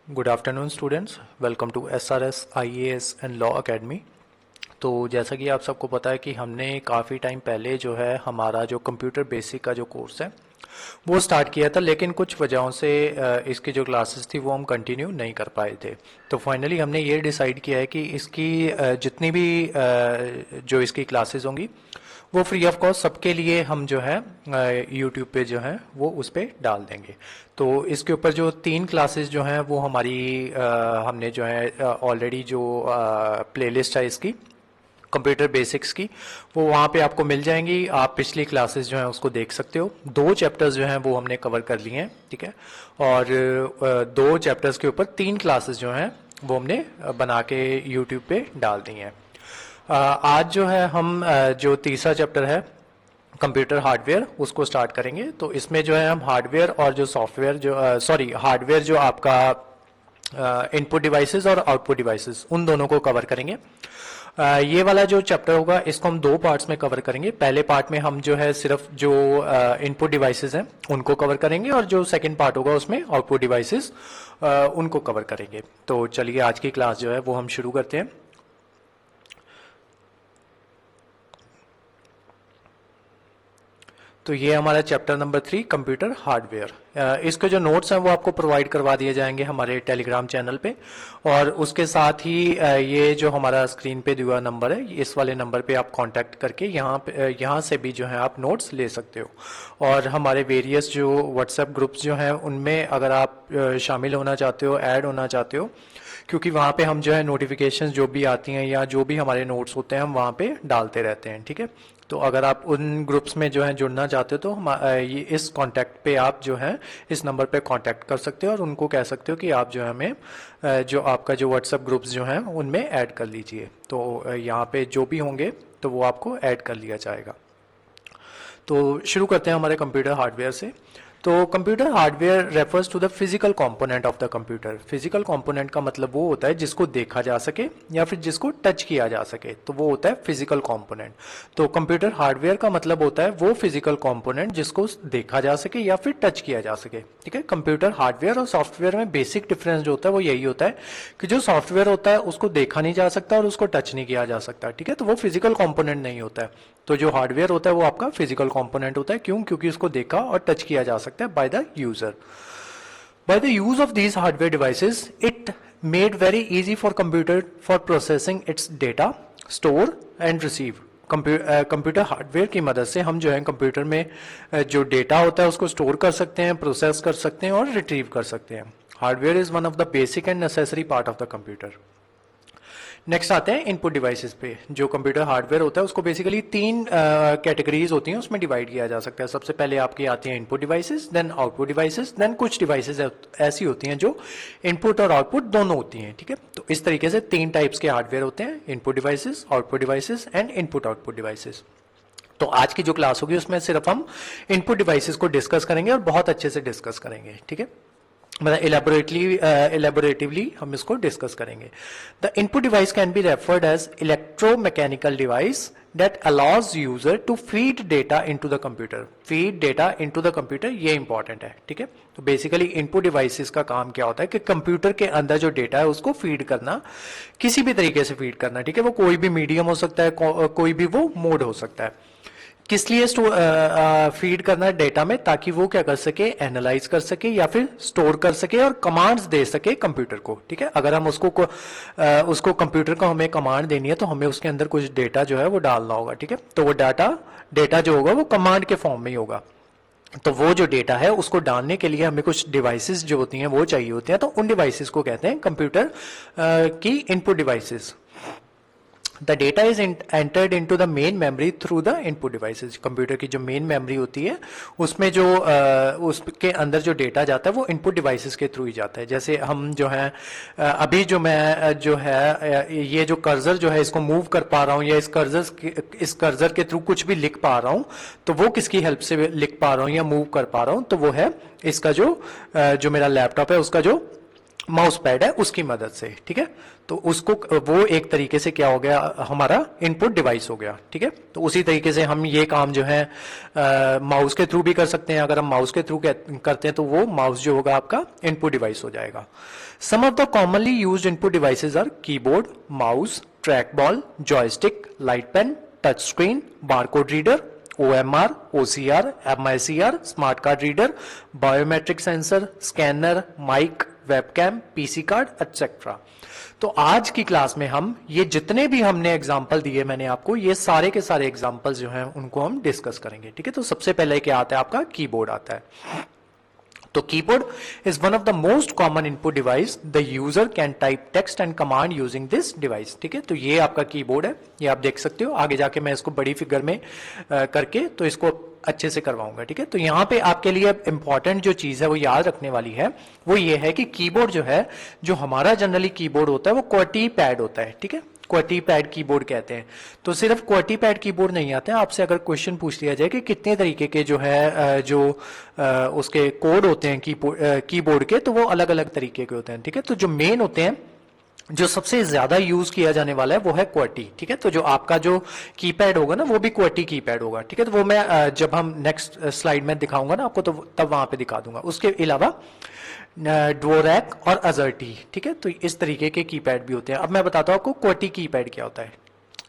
Good afternoon students, welcome to SRS IAS and law academy. तो जैसा कि आप सबको पता है कि हमने काफ़ी टाइम पहले जो है हमारा जो कंप्यूटर बेसिक का जो कोर्स है वो स्टार्ट किया था, लेकिन कुछ वजहों से इसकी जो क्लासेस थी वो हम कंटिन्यू नहीं कर पाए थे। तो फाइनली हमने ये डिसाइड किया है कि इसकी जितनी भी जो इसकी क्लासेस होंगी वो फ्री ऑफ कॉस्ट सबके लिए हम जो है यूट्यूब पे जो है वो उस पर डाल देंगे। तो इसके ऊपर जो 3 क्लासेस जो हैं वो हमारी हमने जो है ऑलरेडी जो प्लेलिस्ट है इसकी कंप्यूटर बेसिक्स की वो वहाँ पे आपको मिल जाएंगी। आप पिछली क्लासेस जो हैं उसको देख सकते हो। 2 चैप्टर्स जो हैं वो हमने कवर कर लिए हैं, ठीक है। और 2 चैप्टर्स के ऊपर 3 क्लासेस जो हैं वो हमने बना के यूट्यूब पे डाल दी हैं। आज जो है हम जो तीसरा चैप्टर है कंप्यूटर हार्डवेयर उसको स्टार्ट करेंगे। तो इसमें जो है हम हार्डवेयर और जो सॉफ्टवेयर जो हार्डवेयर जो आपका इनपुट डिवाइसेस और आउटपुट डिवाइसेस उन दोनों को कवर करेंगे। ये वाला जो चैप्टर होगा इसको हम 2 पार्ट्स में कवर करेंगे। पहले पार्ट में हम जो है सिर्फ जो इनपुट डिवाइसेस हैं उनको कवर करेंगे और जो सेकंड पार्ट होगा उसमें आउटपुट डिवाइसेस उनको कवर करेंगे। तो चलिए आज की क्लास जो है वो हम शुरू करते हैं। तो ये हमारा चैप्टर नंबर 3 कंप्यूटर हार्डवेयर। इसके जो नोट्स हैं वो आपको प्रोवाइड करवा दिए जाएंगे हमारे टेलीग्राम चैनल पे। और उसके साथ ही ये जो हमारा स्क्रीन पे दिया हुआ नंबर है इस वाले नंबर पे आप कांटेक्ट करके यहाँ से भी जो है आप नोट्स ले सकते हो। और हमारे वेरियस जो व्हाट्सएप ग्रुप्स जो हैं उनमें अगर आप शामिल होना चाहते हो, ऐड होना चाहते हो, क्योंकि वहाँ पे हम जो है नोटिफिकेशंस जो भी आती हैं या जो भी हमारे नोट्स होते हैं हम वहाँ पे डालते रहते हैं, ठीक है। तो अगर आप उन ग्रुप्स में जो है जुड़ना चाहते हो तो हम ये इस कांटेक्ट पे आप जो है इस नंबर पे कांटेक्ट कर सकते हो और उनको कह सकते हो कि आप जो है हमें जो आपका जो व्हाट्सएप ग्रुप्स जो हैं उनमें ऐड कर लीजिए। तो यहाँ पे जो भी होंगे तो वो आपको ऐड कर लिया जाएगा। तो शुरू करते हैं हमारे कंप्यूटर हार्डवेयर से। तो computer hardware refers to the physical component of the computer. Physical component का मतलब वो होता है जिसको देखा जा सके या फिर जिसको टच किया जा सके, तो वो होता है फिजिकल कंपोनेंट। तो कंप्यूटर हार्डवेयर का मतलब होता है वो फिजिकल कंपोनेंट जिसको देखा जा सके या फिर टच किया जा सके, ठीक है। कंप्यूटर हार्डवेयर और सॉफ्टवेयर में बेसिक डिफरेंस जो होता है वो यही होता है कि जो सॉफ्टवेयर होता है उसको देखा नहीं जा सकता और उसको टच नहीं किया जा सकता, ठीक है। तो वो फिजिकल कंपोनेंट नहीं होता है। तो जो हार्डवेयर होता है वो आपका फिजिकल कंपोनेंट होता है। क्यों? क्योंकि उसको देखा और टच किया जा सकता है by the user. By the use of these hardware devices, it made very easy for computer for processing its data, store and receive. Computer hardware की मदद से हम जो है कंप्यूटर में जो डेटा होता है उसको स्टोर कर सकते हैं, प्रोसेस कर सकते हैं और रिट्रीव कर सकते हैं। Hardware is one of the basic and necessary part of the computer. Next आते हैं इनपुट डिवाइसेस पे। जो कंप्यूटर हार्डवेयर होता है उसको बेसिकली 3 कैटेगरीज होती हैं, उसमें डिवाइड किया जा सकता है। सबसे पहले आपकी आती हैं input devices, then output devices, then कुछ डिवाइसेस ऐसी होती हैं जो इनपुट और आउटपुट दोनों होती हैं, ठीक है। तो इस तरीके से 3 टाइप्स के हार्डवेयर होते हैं, input devices, output devices and input output devices. तो आज की जो क्लास होगी उसमें सिर्फ हम इनपुट डिवाइसेस को डिस्कस करेंगे और बहुत अच्छे से डिस्कस करेंगे, ठीक है। मतलब इलेबोरेटिवली हम इसको डिस्कस करेंगे। The input device can be referred as electromechanical device that allows user to feed data into the computer. feed data into the computer ये इंपॉर्टेंट है, ठीक है। तो बेसिकली इनपुट डिवाइसेस का काम क्या होता है कि कंप्यूटर के अंदर जो डेटा है उसको फीड करना, किसी भी तरीके से फीड करना, ठीक है। वो कोई भी मीडियम हो सकता है, कोई भी वो मोड हो सकता है। किस लिए फीड करना है डेटा में? ताकि वो क्या कर सके, एनालाइज कर सके या फिर स्टोर कर सके और कमांड्स दे सके कंप्यूटर को, ठीक है। अगर हम उसको कंप्यूटर को हमें कमांड देनी है तो हमें उसके अंदर कुछ डेटा जो है वो डालना होगा, ठीक है। तो वो डेटा जो होगा वो कमांड के फॉर्म में ही होगा। तो वो जो डेटा है उसको डालने के लिए हमें कुछ डिवाइसेस जो होती हैं वो चाहिए होती हैं। तो उन डिवाइसेस को कहते हैं कंप्यूटर की input devices. The data is entered into the main memory through the input devices. Computer की जो मेन मेमोरी होती है उसमें जो उसके अंदर जो डेटा जाता है वो इनपुट डिवाइसेस के थ्रू ही जाता है। जैसे हम जो है अभी जो मैं जो है ये जो कर्सर जो है इसको मूव कर पा रहा हूँ या इस कर्सर के थ्रू कुछ भी लिख पा रहा हूँ, तो वो किसकी हेल्प से लिख पा रहा हूँ या मूव कर पा रहा हूँ? तो वो है इसका जो मेरा लैपटॉप है उसका जो माउस पैड है उसकी मदद से, ठीक है। तो उसको वो एक तरीके से क्या हो गया, हमारा इनपुट डिवाइस हो गया, ठीक है। तो उसी तरीके से हम ये काम जो है माउस के थ्रू भी कर सकते हैं। अगर हम माउस के थ्रू करते हैं तो वो माउस जो होगा आपका इनपुट डिवाइस हो जाएगा। Some of the commonly used input devices are keyboard, mouse, track ball, joystick, light pen, touch screen, barcode reader, OMR, OCR, MICR, smart card reader, biometric sensor, scanner, mic, webcam, PC card etcetera. तो आज की class में हम ये जितने भी हमने example दिए मैंने आपको, ये सारे के सारे एग्जांपल्स जो हैं उनको हम डिस्कस करेंगे, ठीक है। तो सबसे पहले क्या आता है, आपका कीबोर्ड आता है। तो keyboard is one of the most common input device, the user can type text and command using this device, ठीक है। तो ये आपका कीबोर्ड है, ये आप देख सकते हो। आगे जाके मैं इसको बड़ी फिगर में करके तो इसको अच्छे से करवाऊंगा, ठीक है। तो यहाँ पे आपके लिए इंपॉर्टेंट जो चीज है वो याद रखने वाली है, वो ये है कि कीबोर्ड जो है, जो हमारा जनरली कीबोर्ड होता है वो QWERTY पैड होता है, ठीक है। QWERTY पैड कीबोर्ड कहते हैं। तो सिर्फ QWERTY पैड कीबोर्ड नहीं आते हैं। आपसे अगर क्वेश्चन पूछ लिया जाए कि कितने तरीके के जो है उसके कोड होते हैं कीबोर्ड के, तो वो अलग अलग तरीके के होते हैं, ठीक है। तो जो मेन होते हैं, जो सबसे ज्यादा यूज किया जाने वाला है वो है QWERTY, ठीक है। तो जो आपका जो कीपैड होगा ना वो भी QWERTY कीपैड होगा, ठीक है। तो वो मैं जब हम नेक्स्ट स्लाइड में दिखाऊंगा ना आपको, तो तब वहां पे दिखा दूंगा। उसके अलावा ड्वोरैक और अजर्टी, ठीक है। तो इस तरीके के कीपैड भी होते हैं। अब मैं बताता हूं आपको QWERTY कीपैड क्या होता है।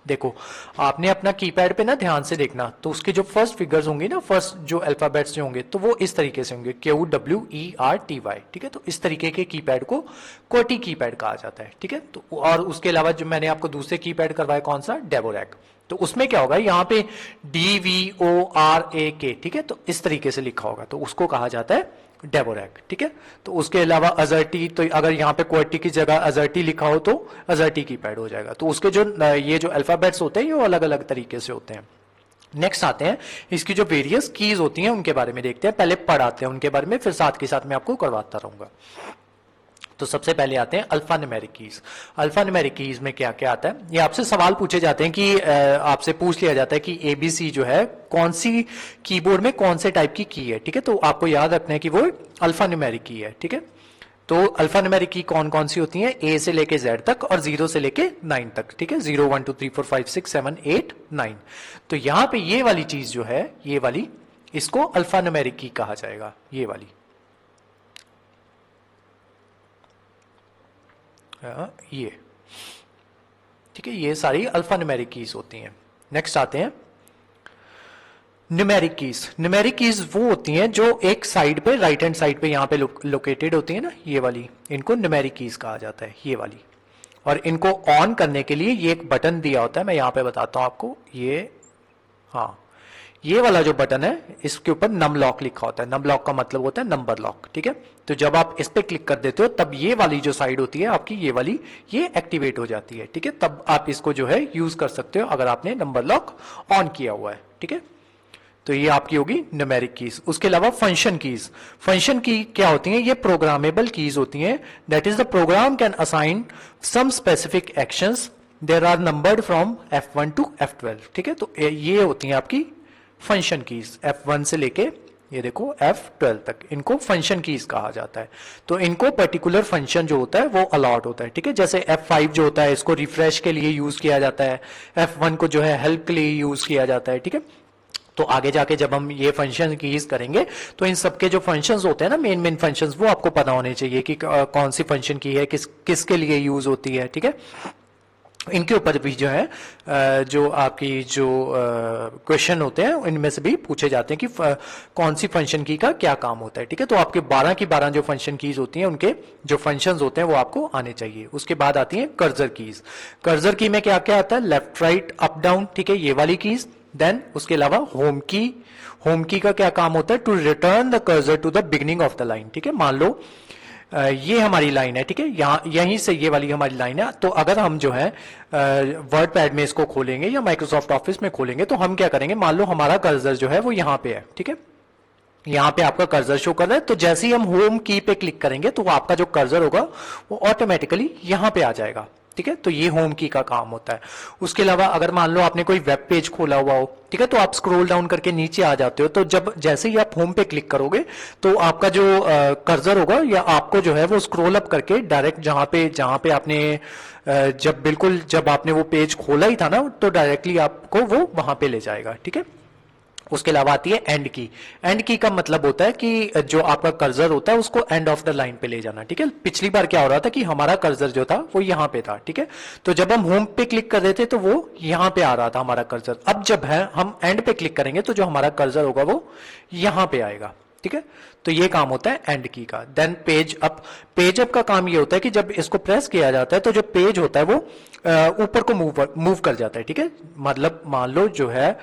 देखो, आपने अपना कीपैड पे ना ध्यान से देखना, तो उसके जो फर्स्ट फिगर्स होंगे ना, फर्स्ट जो अल्फाबेट्स जो होंगे, तो वो इस तरीके से होंगे, QWERTY, ठीक है। तो इस तरीके के कीपैड को QWERTY कीपैड कहा जाता है, ठीक है। तो और उसके अलावा जो मैंने आपको दूसरे कीपैड करवाया कौन सा, डेवोरैक, तो उसमें क्या होगा, यहाँ पे DVORAK, ठीक है। तो इस तरीके से लिखा होगा, तो उसको कहा जाता है डेवोरैक, ठीक है। तो उसके अलावा अजर्टी, तो अगर यहाँ पे QWERTY की जगह अजर्टी लिखा हो तो अजर्टी कीपैड हो जाएगा। तो उसके जो ये जो अल्फाबेट्स होते हैं ये अलग अलग तरीके से होते हैं। नेक्स्ट आते हैं, इसकी जो वेरियस कीज होती हैं उनके बारे में देखते हैं। पहले पढ़ाते हैं उनके बारे में, फिर साथ के साथ मैं आपको करवाता रहूंगा। तो सबसे पहले आते हैं alpha numeric keys. Alpha numeric keys में क्या क्या आता है, ये आपसे सवाल पूछे जाते हैं कि आपसे पूछ लिया जाता है कि ABC जो है कौन सी कीबोर्ड में कौन से टाइप की है, ठीक है। तो आपको याद रखना है कि वो अल्फा न्यूमेरिक की है, ठीक है। तो अल्फा न्यूमेरिक की कौन कौन सी होती है, A से लेके Z तक और 0 से लेके 9 तक, ठीक है। 0 1 2 3 4 5 6 7 8 9। तो यहां पे ये वाली चीज जो है, ये वाली, इसको अल्फा न्यूमेरिक की कहा जाएगा, ये वाली, ये, ठीक है। ये सारी अल्फा न्यूमेरिक कीज होती हैं। नेक्स्ट आते हैं न्यूमेरिक कीज। न्यूमेरिक कीज वो होती हैं जो एक साइड पे, राइट हैंड साइड पे यहाँ पे लोकेटेड होती है ना, ये वाली, इनको न्यूमेरिक कीज कहा जाता है, ये वाली। और इनको ऑन करने के लिए ये एक बटन दिया होता है, मैं यहाँ पे बताता हूं आपको, ये, हाँ, ये वाला जो बटन है इसके ऊपर नम लॉक लिखा होता है। नम लॉक का मतलब होता है नंबर लॉक, ठीक है। तो जब आप इस पे क्लिक कर देते हो तब ये वाली जो साइड होती है आपकी, ये वाली, ये एक्टिवेट हो जाती है, ठीक है। तब आप इसको जो है यूज कर सकते हो अगर आपने नंबर लॉक ऑन किया हुआ है, ठीक है। तो ये आपकी होगी न्यूमेरिक कीज। उसके अलावा फंक्शन कीज। फंक्शन की क्या होती हैं, ये प्रोग्रामेबल कीज होती हैं। That is the program can assign some specific actions, there are numbered from F1 to F12, ठीक है। तो ये होती हैं आपकी फंक्शन कीज, F1 से लेके ये देखो F12 तक, इनको फंक्शन कीज कहा जाता है। तो इनको पर्टिकुलर फंक्शन जो होता है वो अलॉट होता है, ठीक है। जैसे F5 जो होता है इसको रिफ्रेश के लिए यूज किया जाता है, F1 को जो है हेल्प के लिए यूज किया जाता है, ठीक है। तो आगे जाके जब हम ये फंक्शन कीज करेंगे तो इन सबके जो फंक्शंस होते हैं ना, मेन मेन फंक्शंस, वो आपको पता होने चाहिए कि कौन सी फंक्शन की है, किसके लिए यूज होती है, ठीक है। इनके ऊपर भी जो है जो आपकी जो क्वेश्चन होते हैं इनमें से भी पूछे जाते हैं कि कौन सी फंक्शन की का क्या काम होता है, ठीक है। तो आपके 12 की 12 जो फंक्शन कीज होती हैं उनके जो फंक्शंस होते हैं वो आपको आने चाहिए। उसके बाद आती है कर्सर कीज। कर्सर की में क्या क्या आता है, लेफ्ट राइट अप डाउन, ठीक है, ये वाली कीज। देन उसके अलावा होम की। होम की का क्या काम होता है, to return the cursor to the beginning of the line, ठीक है। मान लो ये हमारी लाइन है, ठीक है, यहाँ यहीं से ये वाली हमारी लाइन है। तो अगर हम जो है वर्ड पैड में इसको खोलेंगे या माइक्रोसॉफ्ट ऑफिस में खोलेंगे तो हम क्या करेंगे, मान लो हमारा कर्सर जो है वो यहाँ पे है, ठीक है, यहाँ पे आपका कर्सर शो कर रहा है। तो जैसे ही हम होम की पे क्लिक करेंगे तो आपका जो कर्सर होगा वो ऑटोमेटिकली यहाँ पे आ जाएगा। ठीक है, तो ये होम की का काम होता है। उसके अलावा अगर मान लो आपने कोई वेब पेज खोला हुआ हो, ठीक है, तो आप स्क्रॉल डाउन करके नीचे आ जाते हो, तो जब जैसे ही आप होम पे क्लिक करोगे तो आपका जो कर्सर होगा या आपको जो है वो स्क्रॉल अप करके डायरेक्ट जहां पे आपने जब आपने वो पेज खोला ही था ना, तो डायरेक्टली आपको वो वहां पे ले जाएगा। ठीक है, उसके अलावा आती है एंड की। एंड की का मतलब होता है कि जो आपका कर्सर होता है उसको एंड ऑफ द लाइन पे ले जाना। ठीक है, पिछली बार क्या हो रहा था कि हमारा कर्सर जो था वो यहां पे था। ठीक है, तो जब हम होम पे क्लिक कर रहे थे तो वो यहां पे आ रहा था हमारा कर्सर। अब जब है हम एंड पे क्लिक करेंगे तो जो हमारा कर्सर होगा वो यहां पे आएगा। ठीक है, तो ये काम होता है एंड की का। Then page up. Page up का काम ये होता है कि जब इसको प्रेस किया जाता है तो जो पेज होता है वो ऊपर को मूव कर जाता है। ठीक है, मतलब मान लो जो है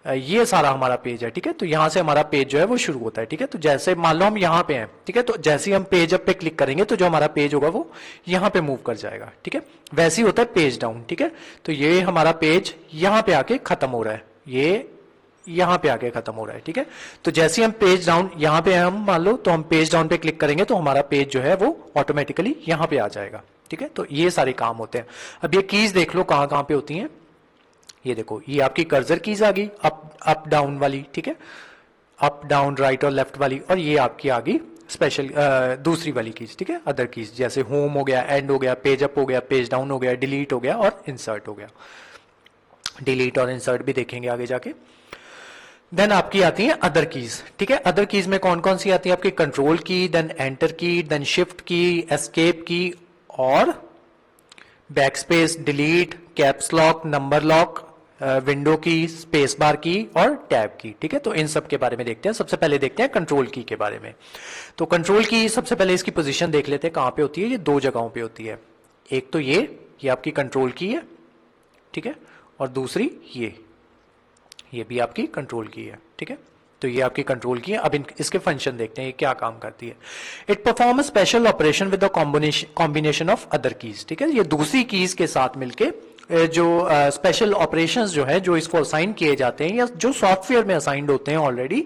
ये सारा हमारा पेज है। ठीक है, तो यहां से हमारा पेज जो है वो शुरू होता है। ठीक है, तो जैसे मान लो हम यहां पे हैं, ठीक है, तो जैसे ही हम पेज अप पे क्लिक करेंगे तो जो हमारा पेज होगा वो यहां पे मूव कर जाएगा। ठीक है, वैसे ही होता है पेज डाउन। ठीक है, तो ये हमारा पेज यहां पे आके खत्म हो रहा है, ये यहां पे आके खत्म हो रहा है। ठीक है, तो जैसे हम पेज डाउन यहां पे हम मान लो तो हम पेज डाउन पे क्लिक करेंगे तो हमारा पेज जो है वो ऑटोमेटिकली यहां पे आ जाएगा। ठीक है, तो ये सारे काम होते हैं। अब ये कीज देख लो कहां कहां पे होती हैं। ये देखो, ये आपकी कर्सर कीज आ गई, अप डाउन वाली। ठीक है, अप डाउन राइट और लेफ्ट वाली, और ये आपकी आ गई स्पेशल दूसरी वाली कीज। ठीक है, अदर कीज जैसे होम हो गया, एंड हो गया, पेज अप हो गया, पेज डाउन हो गया, डिलीट हो गया और इंसर्ट हो गया। डिलीट और इंसर्ट भी देखेंगे आगे जाके। देन आपकी आती है अदर कीज। ठीक है, अदर कीज में कौन कौन सी आती है आपकी? कंट्रोल की, देन एंटर की, देन शिफ्ट की, एस्केप की और backspace, delete, caps lock, number lock, window की, स्पेस बार की और टैब की। ठीक है, तो इन सब के बारे में देखते हैं। सबसे पहले देखते हैं कंट्रोल की के बारे में। तो कंट्रोल की सबसे पहले इसकी पोजीशन देख लेते हैं कहां पे होती है। ये दो जगहों पे होती है। एक तो ये आपकी कंट्रोल की है। ठीक है, और दूसरी ये भी आपकी कंट्रोल की है। ठीक है, तो ये आपकी कंट्रोल की है। अब इसके फंक्शन देखते हैं ये क्या काम करती है। It perform special operation with the combination of other keys. ठीक है, ये दूसरी कीज के साथ मिलके जो स्पेशल ऑपरेशंस जो है जो इसको असाइन किए जाते हैं या जो सॉफ्टवेयर में असाइंड होते हैं ऑलरेडी,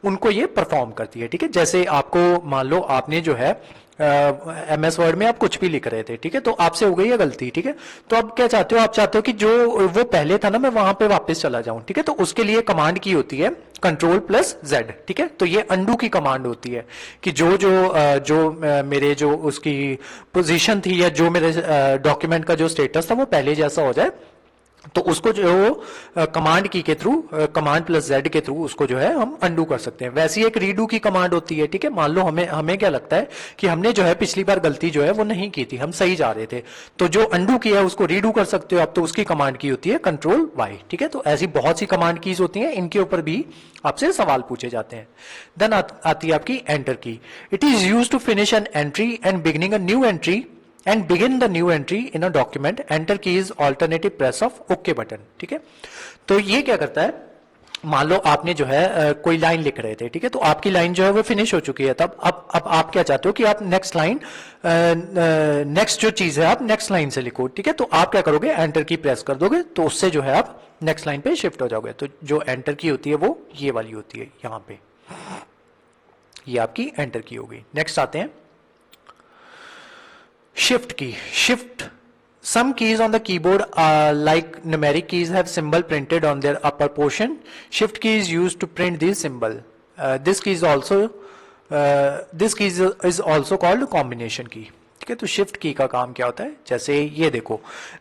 उनको ये परफॉर्म करती है। ठीक है, जैसे आपको मान लो आपने जो है MS वर्ड में आप कुछ भी लिख रहे थे, ठीक है, तो आपसे हो गई है गलती। ठीक है, तो अब क्या चाहते हो? आप चाहते हो कि जो वो पहले था ना मैं वहां पे वापस चला जाऊं। ठीक है, तो उसके लिए कमांड की होती है Ctrl+Z। ठीक है, तो ये अंडू की कमांड होती है कि जो मेरे जो उसकी पोजीशन थी या जो मेरे डॉक्यूमेंट का जो स्टेटस था वो पहले जैसा हो जाए, तो उसको जो कमांड की के थ्रू, Command+Z के थ्रू उसको जो है हम अंडू कर सकते हैं। वैसी एक रीडू की कमांड होती है। ठीक है, मान लो हमें क्या लगता है कि हमने जो है पिछली बार गलती जो है वो नहीं की थी, हम सही जा रहे थे, तो जो अंडू किया है उसको रीडू कर सकते हो आप, तो उसकी कमांड की होती है Ctrl+Y। ठीक है, तो ऐसी बहुत सी कमांड कीज होती हैं, इनके ऊपर भी आपसे सवाल पूछे जाते हैं। देन आती है आपकी enter key. It is use to finish an entry and beginning a new entry and begin the new entry in a document. Enter key is alternative press of OK button. ठीक है, तो ये क्या करता है? मान लो आपने जो है कोई लाइन लिख रहे थे, ठीक है, तो आपकी लाइन जो है वो फिनिश हो चुकी है। तब अब आप क्या चाहते हो कि आप नेक्स्ट लाइन, नेक्स्ट जो चीज है आप नेक्स्ट लाइन से लिखो। ठीक है, तो आप क्या करोगे? एंटर की प्रेस कर दोगे, तो उससे जो है आप नेक्स्ट लाइन पे शिफ्ट हो जाओगे। तो जो एंटर की होती है वो ये वाली होती है, यहां पे ये आपकी एंटर की हो गई। नेक्स्ट आते हैं shift key. Shift. Some keys on the keyboard like numeric keys have symbol printed on their upper portion. Shift key is used to print these symbol. This key is also called combination key. ठीक है, तो shift की का काम क्या होता है? जैसे ये देखो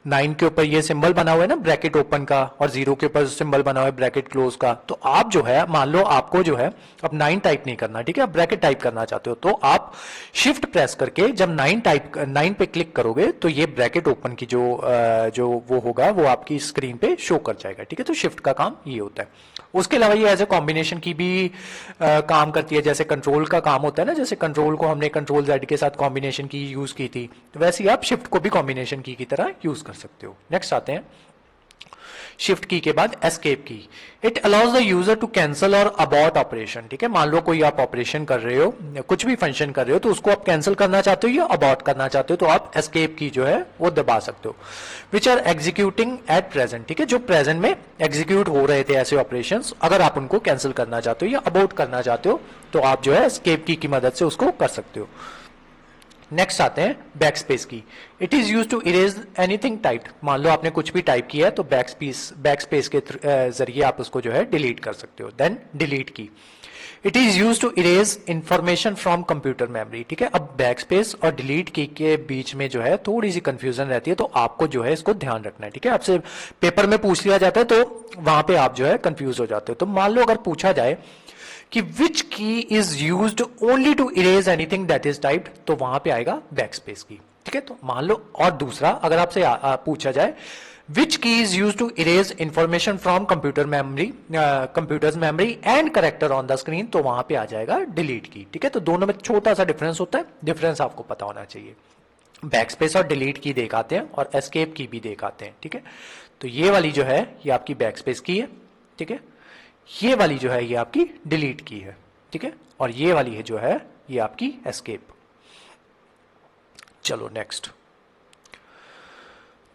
9 के ऊपर ये सिंबल बना हुआ है ना ब्रैकेट ओपन का, और 0 के ऊपर सिंबल बना हुआ है ब्रैकेट क्लोज का। तो आप जो है मान लो आपको जो है अब 9 टाइप नहीं करना, ठीक है, आप ब्रैकेट टाइप करना चाहते हो, तो आप शिफ्ट प्रेस करके जब 9 पे क्लिक करोगे तो ये ब्रैकेट ओपन की जो वो होगा वो आपकी स्क्रीन पे शो कर जाएगा। ठीक है, तो शिफ्ट का काम ये होता है। उसके अलावा ये एज ए कॉम्बिनेशन की भी काम करती है। जैसे कंट्रोल का काम होता है ना, जैसे कंट्रोल को हमने Ctrl+Z के साथ कॉम्बिनेशन की यूज की थी, तो वैसे ही आप शिफ्ट को भी कॉम्बिनेशन की तरह यूज कर सकते हो। नेक्स्ट आते हैं शिफ्ट की के बाद एस्केप की। It allows the user to cancel और अबॉर्ट ऑपरेशन। ठीक है, मान लो कोई आप ऑपरेशन कर रहे हो, कुछ भी फंक्शन कर रहे हो, तो उसको आप कैंसिल करना चाहते हो या अबॉर्ट करना चाहते हो, तो आप एस्केप की जो है वो दबा सकते हो। Which are executing at present. ठीक है, जो प्रेजेंट में एग्जीक्यूट हो रहे थे ऐसे ऑपरेशन, अगर आप उनको कैंसिल करना चाहते हो या अबॉर्ट करना चाहते हो, तो आप जो है एस्केप की मदद से उसको कर सकते हो। नेक्स्ट आते हैं backspace key. It is use to erase anything type. मान लो आपने कुछ भी टाइप किया है तो बैक स्पेस के जरिए आप उसको जो है डिलीट कर सकते हो। Then delete key. It is use to erase information from computer memory. ठीक है, अब बैक स्पेस और डिलीट की के बीच में जो है थोड़ी सी कंफ्यूजन रहती है, तो आपको जो है इसको ध्यान रखना है। ठीक है, आपसे पेपर में पूछ लिया जाता है तो वहां पे आप जो है कंफ्यूज हो जाते हो। तो मान लो अगर पूछा जाए कि which key is used only to erase anything that is typed, तो वहां पे आएगा बैक स्पेस की। ठीक है, तो मान लो, और दूसरा अगर आपसे पूछा जाए which key is used to erase information from computer's memory and character on the screen, तो वहां पे आ जाएगा डिलीट की। ठीक है, तो दोनों में छोटा सा डिफरेंस होता है, डिफरेंस आपको पता होना चाहिए। बैक स्पेस और डिलीट की दिखाते हैं और एस्केप की भी दिखाते हैं। ठीक है, तो ये वाली जो है ये आपकी बैक स्पेस की है। ठीक है, ये वाली जो है ये आपकी डिलीट की है। ठीक है, और ये वाली है जो है ये आपकी एस्केप। चलो next,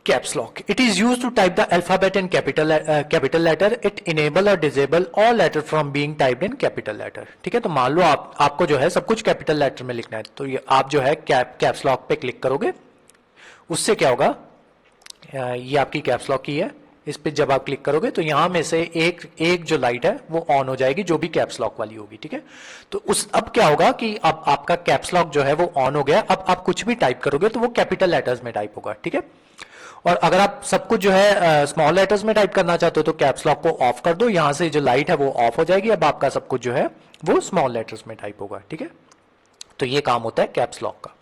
caps lock. It is use to type the alphabet in capital letter. It enable और disable all letter from being typed in capital letter. ठीक है, तो मान लो आपको जो है सब कुछ कैपिटल लेटर में लिखना है, तो ये आप जो है कैप्स लॉक पे क्लिक करोगे, उससे क्या होगा, ये आपकी कैप्स लॉक की है, इस पे जब आप क्लिक करोगे तो यहां में से एक जो लाइट है वो ऑन हो जाएगी, जो भी कैप्स लॉक वाली होगी। ठीक है, तो अब क्या होगा कि अब आपका कैप्स लॉक जो है वो ऑन हो गया। अब आप कुछ भी टाइप करोगे तो वो कैपिटल लेटर्स में टाइप होगा। ठीक है, और अगर आप सब कुछ जो है स्मॉल लेटर्स में टाइप करना चाहते हो तो कैप्स लॉक को ऑफ कर दो, यहां से जो लाइट है वो ऑफ हो जाएगी, अब आपका सब कुछ जो है वो स्मॉल लेटर्स में टाइप होगा। ठीक है, तो ये काम होता है कैप्स लॉक का।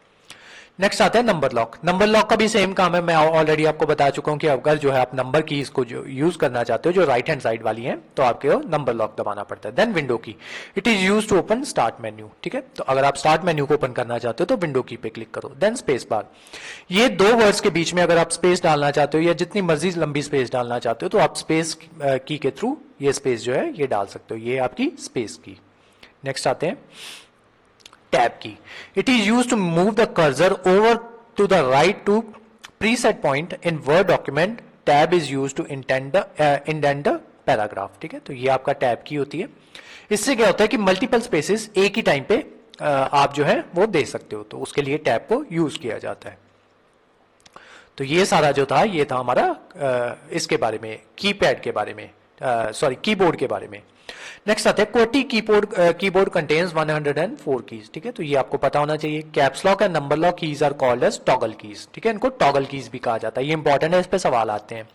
नेक्स्ट आता है नंबर लॉक। नंबर लॉक का भी सेम काम है, मैं ऑलरेडी आपको बता चुका हूं कि अगर जो है आप नंबर की इसको जो यूज करना चाहते हो जो राइट हैंड साइड वाली है, तो आपको नंबर लॉक दबाना पड़ता है। Then window key. It is use to open start menu. ठीक है, तो अगर आप स्टार्ट मेन्यू को ओपन करना चाहते हो तो विंडो की पे क्लिक करो। Then space bar. ये दो वर्ड्स के बीच में अगर आप स्पेस डालना चाहते हो या जितनी मर्जी लंबी स्पेस डालना चाहते हो तो आप स्पेस की के थ्रू ये स्पेस जो है ये डाल सकते हो, ये आपकी स्पेस की। नेक्स्ट आते हैं tab key. It is use to move the cursor over to the right to preset point in Word document. Tab is used to indent the paragraph. ठीक है, तो ये आपका टैब की होती है। इससे क्या होता है कि मल्टीपल स्पेसेस एक ही टाइम पे आप जो है वो दे सकते हो, तो उसके लिए टैब को यूज किया जाता है। तो ये सारा जो था ये था हमारा इसके बारे में, कीपैड के बारे में, सॉरी कीबोर्ड के बारे में। नेक्स्ट आता है QWERTY कीबोर्ड कंटेन्स 104 कीज। ठीक है, तो ये आपको पता होना चाहिए। Caps lock and number lock keys are called as toggle keys. ठीक है, इनको टॉगल कीज भी कहा जाता है, ये इंपॉर्टेंट है, इस पे सवाल आते हैं।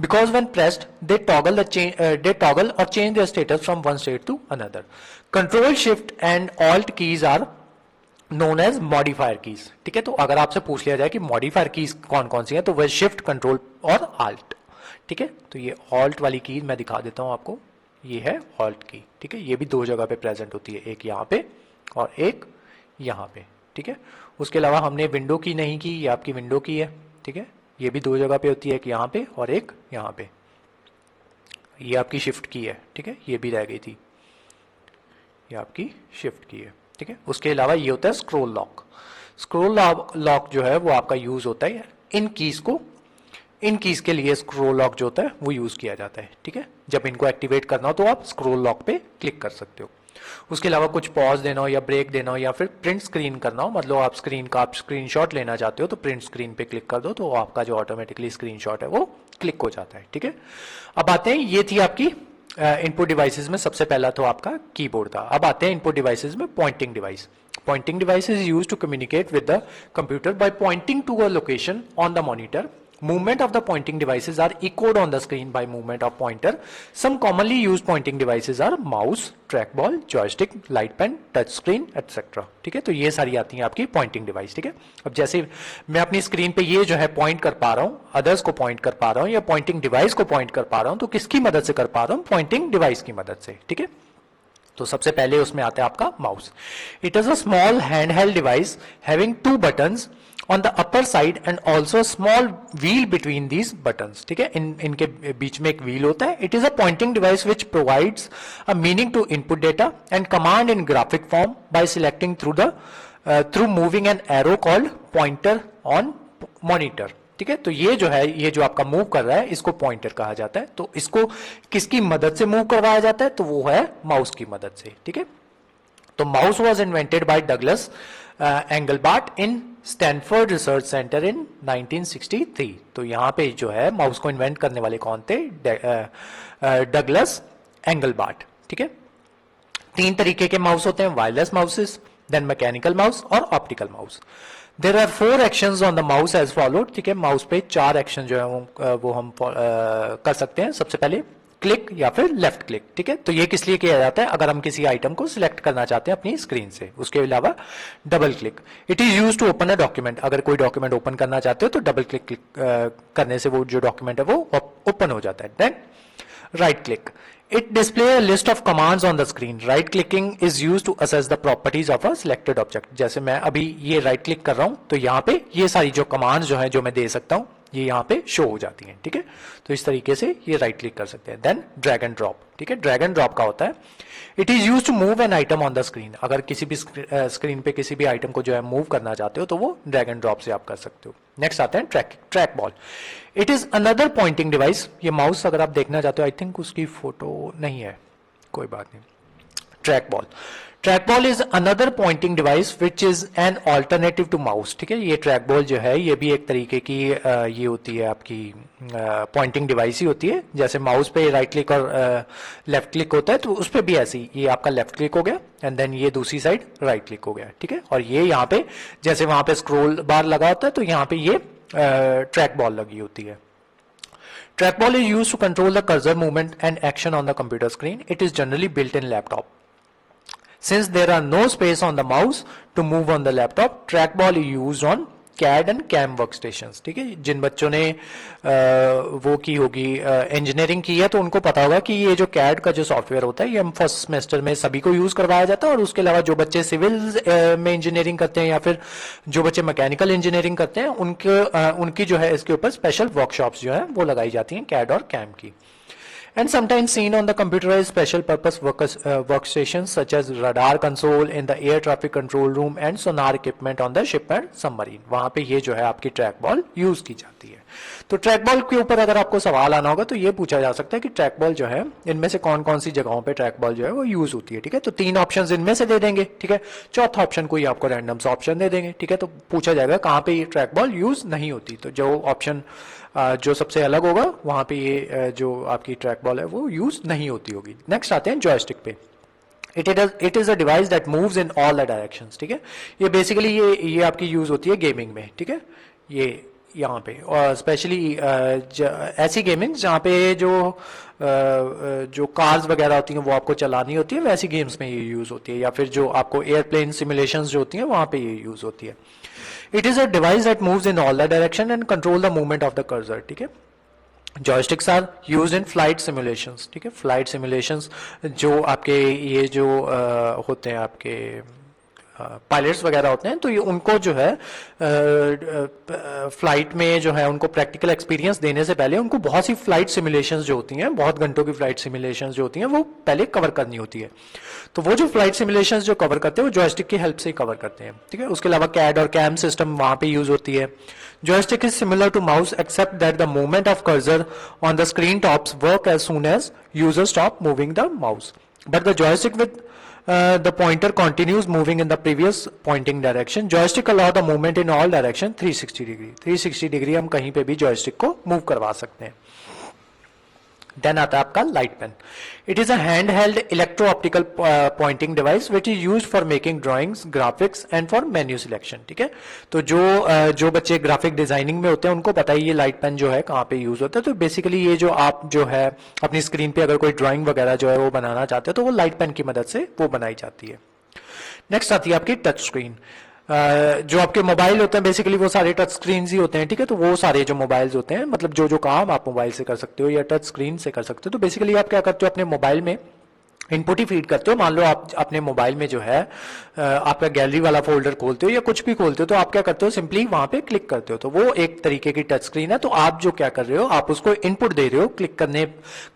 Because when pressed they toggle और change their status from one state to another. Control shift and alt keys are known as modifier keys. ठीक है, तो अगर आपसे पूछ लिया जाए कि मॉडिफायर कीज कौन कौन सी है, तो वह शिफ्ट, कंट्रोल और आल्ट। ठीक है, तो ये ऑल्ट वाली कीज मैं दिखा देता हूं आपको, ये है ऑल्ट की। ठीक है, ये भी दो जगह पे प्रेजेंट होती है, एक यहाँ पे और एक यहाँ पे। ठीक है, उसके अलावा हमने विंडो की नहीं की, ये आपकी विंडो की है। ठीक है, ये भी दो जगह पे होती है, एक यहाँ पे और एक यहाँ पे। ये आपकी शिफ्ट की है। ठीक है, ये भी रह गई थी, ये आपकी शिफ्ट की है। ठीक है, उसके अलावा ये होता है स्क्रोल लॉक। स्क्रोल लॉक जो है वो आपका यूज होता है इन कीज के लिए स्क्रोल लॉक जो होता है वो यूज किया जाता है। ठीक है, जब इनको एक्टिवेट करना हो तो आप स्क्रोल लॉक पे क्लिक कर सकते हो। उसके अलावा कुछ पॉज देना हो या ब्रेक देना हो या फिर प्रिंट स्क्रीन करना हो, मतलब आप स्क्रीनशॉट लेना चाहते हो तो प्रिंट स्क्रीन पे क्लिक कर दो, तो आपका जो ऑटोमेटिकली स्क्रीनशॉट है वो क्लिक हो जाता है। ठीक है, अब आते हैं, ये थी आपकी इनपुट डिवाइसेस में सबसे पहला तो आपका कीबोर्ड था। अब आते हैं इनपुट डिवाइसेस में pointing device. Pointing device is used to communicate with the computer by pointing to a location on the monitor. Movement of the pointing devices are echoed on the screen by movement of pointer. Some commonly used pointing devices are mouse, trackball, joystick, light pen, touch screen, etc. ठीक है, तो ये सारी आती हैं आपकी pointing device. ठीक है, अब जैसे मैं अपनी स्क्रीन पे ये जो है पॉइंट कर पा रहा हूँ, अदर्स को पॉइंट कर पा रहा हूँ या पॉइंटिंग डिवाइस को पॉइंट कर पा रहा हूँ, तो किसकी मदद से कर पा रहा हूँ? पॉइंटिंग डिवाइस की मदद से। ठीक है, तो सबसे पहले उसमें आता है आपका mouse. It is a small handheld device having two buttons on the upper side and also a small wheel between these buttons. ठीक है, इनके बीच में एक wheel होता है. It is a pointing device which provides a meaning to input data and command in graphic form by selecting through moving an arrow called pointer on monitor. ठीक है, तो ये जो है, ये जो आपका मूव कर रहा है, इसको पॉइंटर कहा जाता है. तो इसको किसकी मदद से मूव करवाया जाता है? तो वो है माउस की मदद से. ठीक है, तो mouse was invented by Douglas Engelbart in Stanford research centre in 1963। तो यहाँ पे जो है माउस को इन्वेंट करने वाले कौन थे? Douglas Engelbart. ठीक है, 3 तरीके के माउस होते हैं, wireless mouses, then mechanical mouse और optical mouse. There are 4 actions on the mouse as followed. ठीक है, माउस पे 4 एक्शन जो है वो हम कर सकते हैं। सबसे पहले क्लिक या फिर लेफ्ट क्लिक। ठीक है, तो ये किस लिए किया जाता है? अगर हम किसी आइटम को सिलेक्ट करना चाहते हैं अपनी स्क्रीन से। उसके अलावा double click, it is use to open a document. अगर कोई डॉक्यूमेंट ओपन करना चाहते हो तो डबल क्लिक करने से वो जो डॉक्यूमेंट है वो ओपन हो जाता है। Then right click, it display a list of commands on the screen. Right clicking is used to assess the properties of a selected object. जैसे मैं अभी ये राइट क्लिक कर रहा हूं तो यहाँ पे ये सारी जो कमांड्स जो है जो मैं दे सकता हूं ये यहाँ पे शो हो जाती हैं। ठीक है, तो इस तरीके से ये राइट क्लिक कर सकते हैं। Then drag and drop. ठीक है, ड्रैग एंड ड्रॉप का होता है it is use to move an item on the screen. अगर किसी भी स्क्रीन पे किसी भी आइटम को जो है मूव करना चाहते हो तो वो ड्रैग एंड ड्रॉप से आप कर सकते हो। नेक्स्ट आते हैं track ball. It is another pointing device. ये माउस अगर आप देखना चाहते हो, आई थिंक उसकी फोटो नहीं है, कोई बात नहीं। Track ball is another pointing device which is an alternative to mouse. ठीक है, ये ट्रैक बॉल जो है ये भी एक तरीके की ये होती है आपकी पॉइंटिंग डिवाइस ही होती है। जैसे माउस पे राइट क्लिक और लेफ्ट क्लिक होता है तो उस पे भी ऐसी, ये आपका लेफ्ट क्लिक हो गया एंड देन ये दूसरी साइड राइट क्लिक हो गया। ठीक है, और ये यहाँ पे जैसे वहां पे स्क्रोल बार लगा होता है तो यहाँ पे ये ट्रैक बॉल लगी होती है। Trackball is used to control the cursor movement and action on the computer screen. It is generally built in laptop. Since there are no space on the mouse to move on the laptop, trackball is used on CAD and CAM workstations. ठीक है, जिन बच्चों ने वो की होगी engineering की है तो उनको पता होगा कि ये जो CAD का जो सॉफ्टवेयर होता है ये हम फर्स्ट सेमेस्टर में सभी को यूज करवाया जाता है। और उसके अलावा जो बच्चे सिविल में इंजीनियरिंग करते हैं या फिर जो बच्चे मैकेनिकल इंजीनियरिंग करते हैं उनकी जो है इसके ऊपर स्पेशल वर्कशॉप्स जो है वो लगाई जाती हैं CAD और CAM की। And sometimes seen on the computerized special purpose workstations such as radar console in the air traffic control room and sonar equipment on the ship and submarine. वहां पे ये जो है आपकी ट्रैक बॉल यूज की जाती है। तो ट्रैक बॉल के ऊपर अगर आपको सवाल आना होगा तो ये पूछा जा सकता है कि ट्रैक बॉल जो है इनमें से कौन कौन सी जगहों पे ट्रैक बॉल जो है वो यूज होती है। ठीक है, तो 3 ऑप्शन इनमें से दे देंगे। ठीक है, चौथा ऑप्शन कोई आपको रैंडम सा ऑप्शन दे देंगे। ठीक है, तो पूछा जाएगा कहाँ पे ये ट्रैक बॉल यूज नहीं होती, तो जो ऑप्शन जो सबसे अलग होगा वहां पे ये जो आपकी ट्रैक बॉल है वो यूज नहीं होती होगी। नेक्स्ट आते हैं जॉयस्टिक पे। It is a device that moves in all the directions. ठीक है, ये बेसिकली ये आपकी यूज होती है गेमिंग में। ठीक है, ये यहाँ पे और स्पेशली ऐसी गेमिंग जहाँ पे जो कार्स वगैरह होती हैं वो आपको चलानी होती है, वैसी गेम्स में ये यूज होती है। या फिर जो आपको एयरप्लेन सिमुलेशंस जो होती हैं वहां पे ये यूज होती है। It is a device that moves in all the direction and control the movement of the cursor. ठीक है, joysticks are used in flight simulations. ठीक है, फ्लाइट सिमुलेशंस जो आपके ये जो होते हैं आपके पायलट्स वगैरह होते हैं तो ये उनको जो है फ्लाइट में जो है उनको प्रैक्टिकल एक्सपीरियंस देने से पहले उनको बहुत सी फ्लाइट सिमुलेशंस जो होती हैं, बहुत घंटों की फ्लाइट सिमुलेशंस जो होती हैं वो पहले कवर करनी होती है। तो वो जो फ्लाइट सिमुलेशंस जो कवर करते हैं वो जॉयस्टिक की हेल्प से ही कवर करते हैं। ठीक है, उसके अलावा कैड और कैम सिस्टम वहां पे यूज होती है। Joystick is similar to mouse except that the movement of cursor on the screen tops work as soon as user stop moving the mouse. But the joystick with the pointer continues moving in the previous pointing direction. Joystick allow the movement in all direction 360 degree. 360 degree हम कहीं पे भी joystick को move करवा सकते हैं। Then आता है आपका light pen. It is a hand held electro optical pointing device which is used for making drawings, graphics and for menu selection. ठीक है, तो जो बच्चे ग्राफिक डिजाइनिंग में होते हैं उनको पता है ये लाइट पेन जो है कहाँ पे यूज होता है। तो बेसिकली ये जो आप जो है अपनी स्क्रीन पे अगर कोई ड्राइंग वगैरह जो है वो बनाना चाहते हो तो वो लाइट पेन की मदद से वो बनाई जाती है। नेक्स्ट आती है आपकी टच स्क्रीन। जो आपके मोबाइल होते हैं बेसिकली वो सारे टच स्क्रीन ही होते हैं। ठीक है, तो वो सारे जो मोबाइल्स होते हैं मतलब जो काम आप मोबाइल से कर सकते हो या टच स्क्रीन से कर सकते हो, तो बेसिकली आप क्या करते हो अपने मोबाइल में इनपुट ही फीड करते हो। मान लो आप अपने मोबाइल में जो है आपका गैलरी वाला फोल्डर खोलते हो या कुछ भी खोलते हो तो आप क्या करते हो सिंपली वहां पे क्लिक करते हो, तो वो एक तरीके की टच स्क्रीन है। तो आप जो क्या कर रहे हो आप उसको इनपुट दे रहे हो। क्लिक करने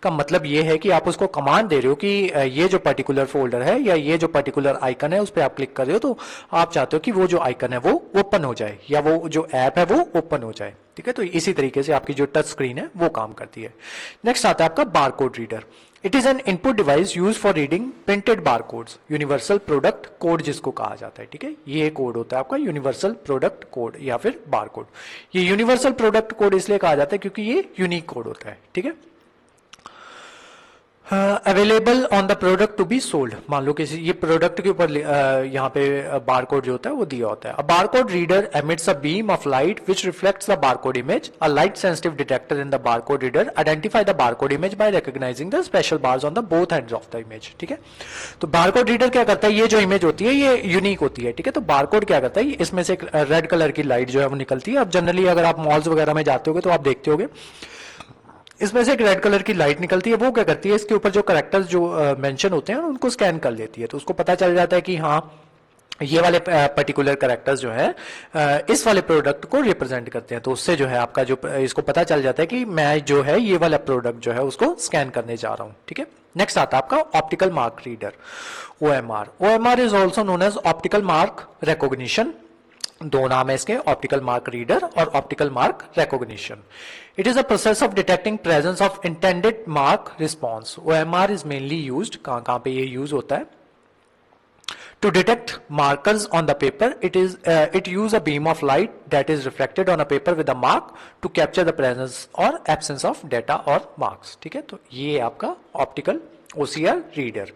का मतलब ये है कि आप उसको कमांड दे रहे हो कि ये जो पर्टिकुलर फोल्डर है या ये जो पर्टिकुलर आइकन है उस पर आप क्लिक कर रहे हो, तो आप चाहते हो कि वो जो आइकन है वो ओपन हो जाए या वो जो ऐप है वो ओपन हो जाए। ठीक है, तो इसी तरीके से आपकी जो टच स्क्रीन है वो काम करती है। नेक्स्ट आता है आपका barcode reader. It is an input device use for reading printed bar codes, universal product code जिसको कहा जाता है, ठीक है। ये कोड होता है आपका यूनिवर्सल प्रोडक्ट कोड या फिर बार कोड। ये यूनिवर्सल प्रोडक्ट कोड इसलिए कहा जाता है क्योंकि ये यूनिक कोड होता है, ठीक है। Available on the product to be sold, मान लो किसी ये प्रोडक्ट के ऊपर यहाँ पे बारकोड जो होता है वो दिया होता है। A barcode reader emits a beam of light which reflects the barcode image. A light sensitive detector in the barcode reader identify the barcode image by recognising the special bars on the both ends of the image, ठीक है। तो barcode reader क्या करता है, ये जो image होती है ये यूनिक होती है, ठीक है। तो बारकोड क्या करता है, इसमें से एक रेड कलर की लाइट जो है वो निकलती है। अब जनरली अगर आप मॉल्स वगैरह में जाते होगे तो आप देखते होगे इसमें से एक रेड कलर की लाइट निकलती है। वो क्या करती है, इसके ऊपर जो कैरेक्टर्स जो मेंशन होते हैं उनको स्कैन कर लेती है। तो उसको पता चल जाता है कि हाँ ये वाले पर्टिकुलर कैरेक्टर्स जो है इस वाले प्रोडक्ट को रिप्रेजेंट करते हैं। तो उससे जो है आपका जो इसको पता चल जाता है कि मैं जो है ये वाला प्रोडक्ट जो है उसको स्कैन करने जा रहा हूं, ठीक है। नेक्स्ट आता है आपका optical mark reader, OMR। OMR is also known as optical mark recognition. दो नाम है इसके, ऑप्टिकल मार्क रीडर और optical mark recognition. It is a process of detecting presence of intended mark response. OMR is mainly used, कहां पे ये use होता है, to detect markers on the paper. It use a beam of light that is reflected on a paper with a mark to capture the presence or absence of data or marks, ठीक है। तो ये आपका optical OCR reader.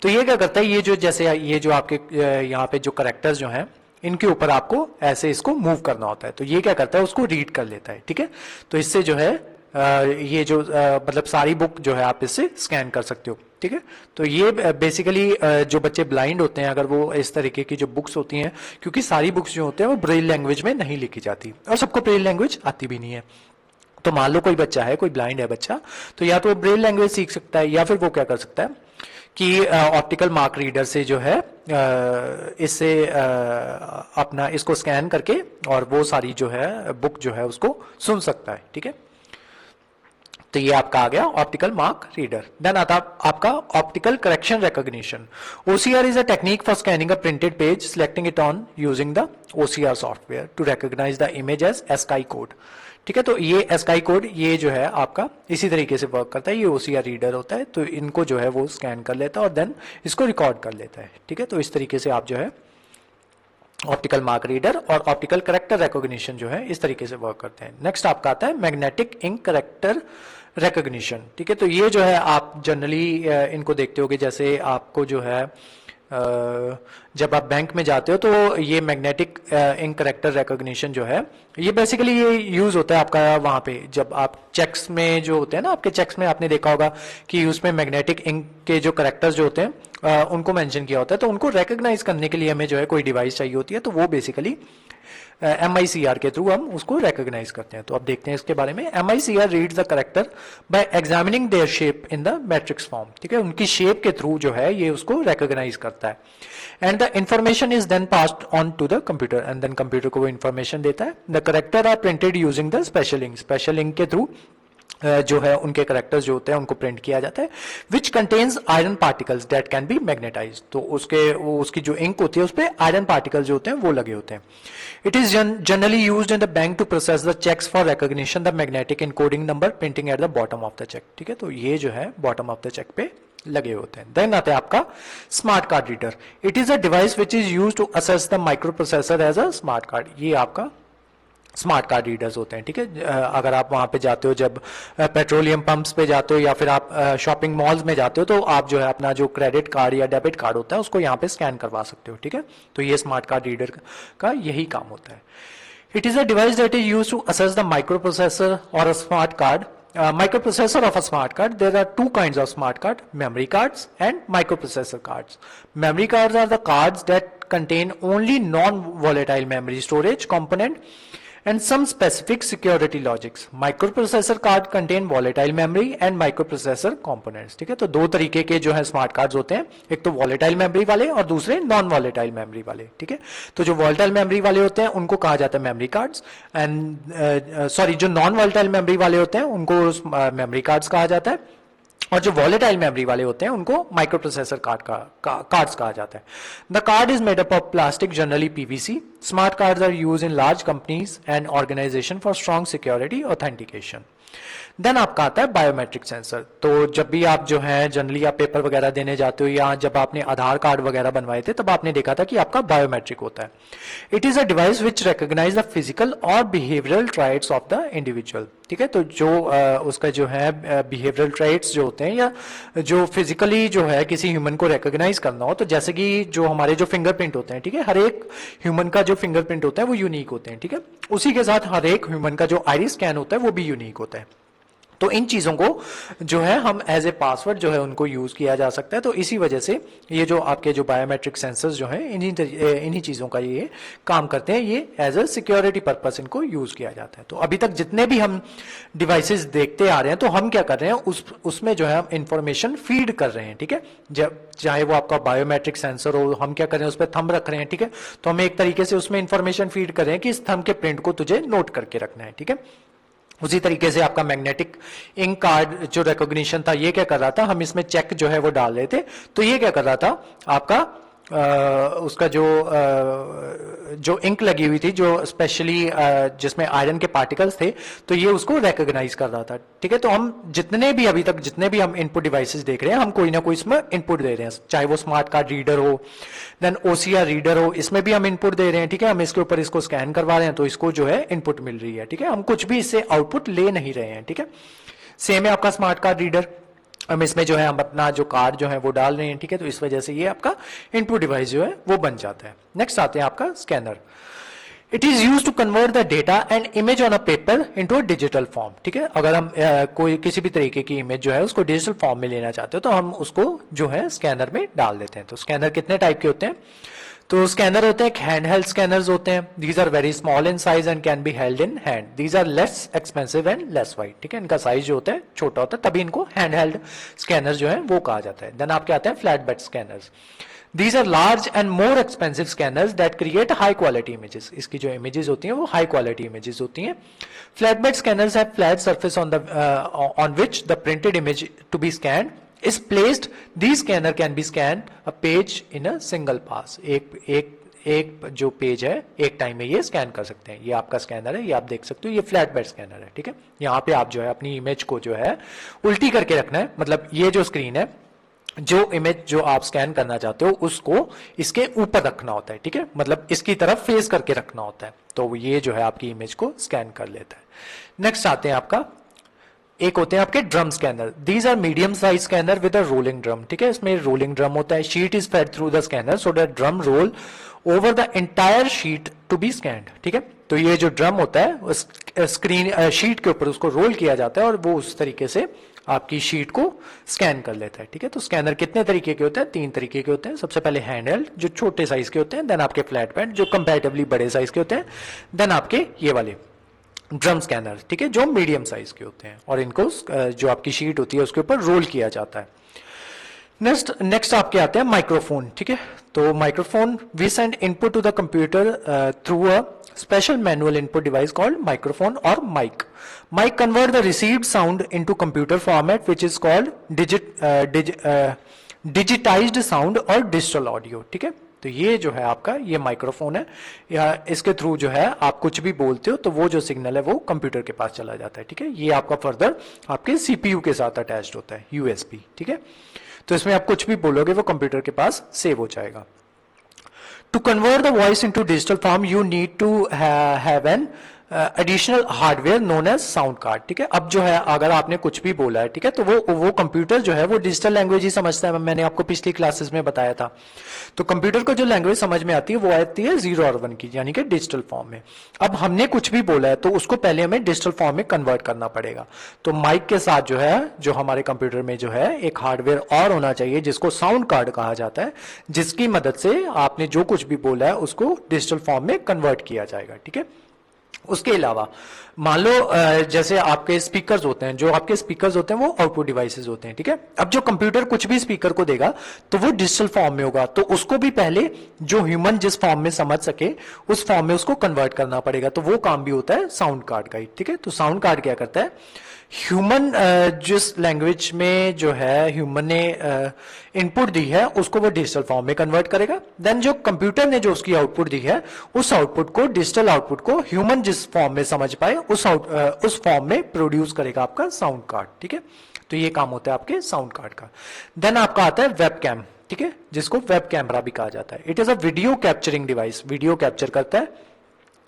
तो ये क्या करता है, ये जो जैसे ये जो आपके यहाँ पे जो करेक्टर्स जो हैं इनके ऊपर आपको ऐसे इसको मूव करना होता है। तो ये क्या करता है, उसको रीड कर लेता है, ठीक है। तो इससे जो है ये जो मतलब सारी बुक जो है आप इससे स्कैन कर सकते हो, ठीक है। तो ये बेसिकली जो बच्चे ब्लाइंड होते हैं अगर वो इस तरीके की जो बुक्स होती हैं, क्योंकि सारी बुक्स जो होते हैं वो ब्रेल लैंग्वेज में नहीं लिखी जाती और सबको ब्रेल लैंग्वेज आती भी नहीं है। तो मान लो कोई बच्चा है, कोई ब्लाइंड है बच्चा, तो या तो वो ब्रेल लैंग्वेज सीख सकता है या फिर वो क्या कर सकता है कि ऑप्टिकल मार्क रीडर से जो है इससे अपना इसको स्कैन करके और वो सारी जो है बुक जो है उसको सुन सकता है, ठीक है। तो ये आपका आ गया ऑप्टिकल मार्क रीडर। देन आता आपका optical correction recognition. OCR is a technique for scanning a printed page, selecting it on using the OCR software to recognize the image as ASCII code, ठीक है। तो ये ASCII कोड ये जो है आपका इसी तरीके से वर्क करता है। ये OCR रीडर होता है, तो इनको जो है वो स्कैन कर लेता है और देन इसको रिकॉर्ड कर लेता है, ठीक है। तो इस तरीके से आप जो है ऑप्टिकल मार्क रीडर और ऑप्टिकल करेक्टर रिकॉग्निशन जो है इस तरीके से वर्क करते हैं। नेक्स्ट आपका आता है मैग्नेटिक इंक करेक्टर रिकॉग्निशन, ठीक है। तो ये जो है आप जनरली इनको देखते होगे, जैसे आपको जो है जब आप बैंक में जाते हो तो ये मैग्नेटिक इंक करेक्टर रिकॉग्निशन जो है ये बेसिकली ये यूज होता है आपका वहां पे जब आप चेक्स में जो होते हैं ना, आपके चेक्स में आपने देखा होगा कि उसमें मैग्नेटिक इंक के जो करेक्टर्स जो होते हैं उनको मेंशन किया होता है। तो उनको रिकॉग्नाइज करने के लिए हमें जो है कोई डिवाइस चाहिए होती है, तो वो बेसिकली MICR के थ्रू हम उसको रिकॉग्नाइज करते हैं। तो अब देखते हैं इसके बारे में। MICR reads the character bye examining their shape in the matrix form, ठीक है। उनकी शेप के थ्रू जो है ये उसको रिकॉग्नाइज करता है। And the information is then passed on to the computer and then computer को वो इंफॉर्मेशन देता है। The character are printed using the special ink, special ink के थ्रू जो है उनके करेक्टर्स जो होते हैं उनको प्रिंट किया जाता है। Which contains iron particles that can be magnetize, तो उसकी जो इंक होती है उस पर आयरन पार्टिकल्स जो होते हैं वो लगे होते हैं। It is generally used in the bank to process the cheques for recognition the magnetic encoding number printing at the bottom of the cheque, ठीक है। तो ये जो है बॉटम ऑफ द चेक पे लगे होते हैं। देन आता है आपका smart card reader. It is a device which is used to assess the microprocessor as a smart card. ये आपका स्मार्ट कार्ड रीडर्स होते हैं, ठीक है। अगर आप वहां पे जाते हो, जब पेट्रोलियम पंप्स पे जाते हो या फिर आप शॉपिंग मॉल्स में जाते हो, तो आप जो है अपना जो क्रेडिट कार्ड या डेबिट कार्ड होता है उसको यहाँ पे स्कैन करवा सकते हो, ठीक है। तो ये स्मार्ट कार्ड रीडर का यही काम होता है। It is a device that is used to assess the microprocessor और a smart card. Microprocessor of a smart card. There are two kinds of smart card: memory cards and microprocessor cards. Memory cards are the cards that contain only non-volatile memory storage component and some specific security logics. Microprocessor card contain volatile memory and microprocessor components. ठीक है, तो दो तरीके के जो है smart cards होते हैं, एक तो volatile memory वाले और दूसरे नॉन volatile memory वाले. ठीक है, तो जो volatile memory वाले होते हैं उनको कहा जाता है memory cards and जो नॉन volatile memory वाले होते हैं उनको memory cards कहा जाता है, और जो वॉलेटाइल मेमोरी वाले होते हैं उनको माइक्रोप्रोसेसर कार्ड्स कहा जाता है. The card is made up of plastic, generally PVC. Smart cards are used in large companies and organization for strong security authentication. देन आपका आता है बायोमेट्रिक सेंसर। तो जब भी आप जो है जनरली आप पेपर वगैरह देने जाते हो या जब आपने आधार कार्ड वगैरह बनवाए थे तब आपने देखा था कि आपका बायोमेट्रिक होता है। It is a device which recognize the physical और behavioural traits of the individual. ठीक है, तो जो उसका जो है बिहेवियरल ट्राइट्स जो होते हैं या जो फिजिकली जो है किसी ह्यूमन को रिकॉग्नाइज करना हो, तो जैसे कि जो हमारे जो फिंगरप्रिंट होते हैं, ठीक है, हर एक ह्यूमन का जो फिंगरप्रिंट होता है वो यूनिक होते हैं। ठीक है, उसी के साथ हर एक ह्यूमन का जो आइरिस स्कैन होता है वो भी यूनिक होता है। तो इन चीजों को जो है हम एज ए पासवर्ड जो है उनको यूज किया जा सकता है। तो इसी वजह से ये जो आपके जो बायोमेट्रिक सेंसर्स जो हैं इन्हीं चीजों का ये काम करते हैं, ये एज ए सिक्योरिटी पर्पस इनको यूज किया जाता है। तो अभी तक जितने भी हम डिवाइसेस देखते आ रहे हैं तो हम क्या कर रहे हैं, उसमें जो है हम इंफॉर्मेशन फीड कर रहे हैं। ठीक है, जब चाहे वो आपका बायोमेट्रिक सेंसर हो, हम क्या कर रहे हैं, उस पर थंब रख रहे हैं। ठीक है, तो हम एक तरीके से उसमें इंफॉर्मेशन फीड कर रहे हैं कि इस थंब के प्रिंट को तुझे नोट करके रखना है। ठीक है, उसी तरीके से आपका मैग्नेटिक इंक कार्ड जो रिकॉग्निशन था, ये क्या कर रहा था, हम इसमें चेक जो है वो डाल रहे थे, तो ये क्या कर रहा था, आपका उसका जो इंक लगी हुई थी, जो स्पेशली जिसमें आयरन के पार्टिकल्स थे, तो ये उसको रिकॉग्नाइज कर रहा था। ठीक है, तो हम जितने भी अभी तक जितने भी हम इनपुट डिवाइसेस देख रहे हैं, हम कोई ना कोई इसमें इनपुट दे रहे हैं, चाहे वो स्मार्ट कार्ड रीडर हो, देन ओसीआर रीडर हो, इसमें भी हम इनपुट दे रहे हैं। ठीक है, हम इसके ऊपर इसको स्कैन करवा रहे हैं तो इसको जो है इनपुट मिल रही है। ठीक है, हम कुछ भी इससे आउटपुट ले नहीं रहे हैं। ठीक है, सेम है आपका स्मार्ट कार्ड रीडर, हम इसमें जो है हम अपना जो कार्ड जो है वो डाल रहे हैं। ठीक है, तो इस वजह से ये आपका इनपुट डिवाइस जो है वो बन जाता है। नेक्स्ट आते हैं आपका scanner. It is use to convert the data and image on a paper into a digital form. ठीक है, अगर हम कोई किसी भी तरीके की इमेज जो है उसको डिजिटल फॉर्म में लेना चाहते हो तो हम उसको जो है स्कैनर में डाल देते हैं। तो स्कैनर कितने टाइप के होते हैं, तो स्कैनर होते हैं, हैंड हेल्ड स्कैनर्स होते हैं, these are very small in size and can be held in hand, these are less expensive and less wide. ठीक है, इनका साइज जो होता है छोटा होता है, तभी इनको हैंड हेल्ड स्कैनर जो है वो कहा जाता है। देन आपके आते हैं flat bed scanners, these are large and more expensive scanners that create high quality images. इसकी जो इमेजेस होती हैं वो हाई क्वालिटी इमेजेस होती हैं। Flat bed scanners have flat surface on which the printed image to be scanned is placed. These scanner can be scanned a page in a single pass. एक जो page है एक time में ये scan कर सकते हैं। ये आपका स्कैनर है, ये आप देख सकते हो, ये फ्लैट बेड स्कैनर है। ठीक है, यहाँ पे आप जो है अपनी इमेज को जो है उल्टी करके रखना है, मतलब ये जो स्क्रीन है, जो इमेज जो आप स्कैन करना चाहते हो उसको इसके ऊपर रखना होता है। ठीक है, मतलब इसकी तरफ फेस करके रखना होता है, तो ये जो है आपकी इमेज को स्कैन कर लेता है। नेक्स्ट आते हैं आपका, एक होते हैं आपके drum scanner, these are medium size scanner with a rolling drum. ठीक है, इसमें रोलिंग ड्रम होता है, sheet is fed through the scanner so that drum roll over the entire sheet to be scanned. ठीक है, तो ये जो ड्रम होता है उस स्क्रीन शीट के ऊपर उसको रोल किया जाता है और वो उस तरीके से आपकी शीट को स्कैन कर लेता है। ठीक है, तो स्कैनर कितने तरीके के होते हैं, 3 तरीके के होते हैं। सबसे पहले हैंड हेल्ड जो छोटे साइज के होते हैं, देन आपके फ्लैट बेड जो कंपैरेटिवली बड़े साइज के होते हैं, देन आपके ये वाले ड्रम स्कैनर। ठीक है, जो मीडियम साइज के होते हैं और इनको जो आपकी शीट होती है उसके ऊपर रोल किया जाता है। नेक्स्ट आपके आते हैं माइक्रोफोन। ठीक है, तो microphone we send input to the computer through a special manual input device called microphone or mic. Mic convert the received sound into computer format which is called digitized sound or digital audio. ठीक है, तो ये जो है आपका ये microphone है, या इसके थ्रू जो है आप कुछ भी बोलते हो तो वो जो सिग्नल है वो कंप्यूटर के पास चला जाता है। ठीक है, ये आपका फर्दर आपके सीपीयू के साथ अटैच्ड होता है, यूएसबी। ठीक है, तो इसमें आप कुछ भी बोलोगे वो कंप्यूटर के पास सेव हो जाएगा। To convert the voice into digital form, you need to have an additional hardware known as sound card. ठीक है, अब जो है अगर आपने कुछ भी बोला है, ठीक है, तो वो कंप्यूटर जो है वो डिजिटल लैंग्वेज ही समझता है। मैंने आपको पिछली क्लासेस में बताया था। तो कंप्यूटर को जो लैंग्वेज समझ में आती है वो आती है 0 और 1 की, यानी कि डिजिटल फॉर्म में। अब हमने कुछ भी बोला है तो उसको पहले हमें डिजिटल फॉर्म में कन्वर्ट करना पड़ेगा। तो माइक के साथ जो है जो हमारे कंप्यूटर में जो है एक हार्डवेयर और होना चाहिए जिसको साउंड कार्ड कहा जाता है, जिसकी मदद से आपने जो कुछ भी बोला है उसको डिजिटल फॉर्म में कन्वर्ट किया जाएगा। ठीक है, उसके अलावा मान लो जैसे आपके स्पीकर्स होते हैं, जो आपके स्पीकर्स होते हैं वो आउटपुट डिवाइसेस होते हैं। ठीक है, अब जो कंप्यूटर कुछ भी स्पीकर को देगा तो वो डिजिटल फॉर्म में होगा, तो उसको भी पहले जो ह्यूमन जिस फॉर्म में समझ सके उस फॉर्म में उसको कन्वर्ट करना पड़ेगा। तो वो काम भी होता है साउंड कार्ड का ही। ठीक है, तो साउंड कार्ड क्या करता है ह्यूमन जिस लैंग्वेज में जो है ह्यूमन ने इनपुट दी है उसको वो डिजिटल फॉर्म में कन्वर्ट करेगा, देन जो कंप्यूटर ने जो उसकी आउटपुट दी है उस आउटपुट को, डिजिटल आउटपुट को ह्यूमन जिस फॉर्म में समझ पाए उस फॉर्म में प्रोड्यूस करेगा आपका साउंड कार्ड। ठीक है, तो ये काम होता है आपके साउंड कार्ड का। देन आपका आता है वेब कैम, ठीक है, जिसको वेब कैमरा भी कहा जाता है। It is a video capturing device, video capture करता है।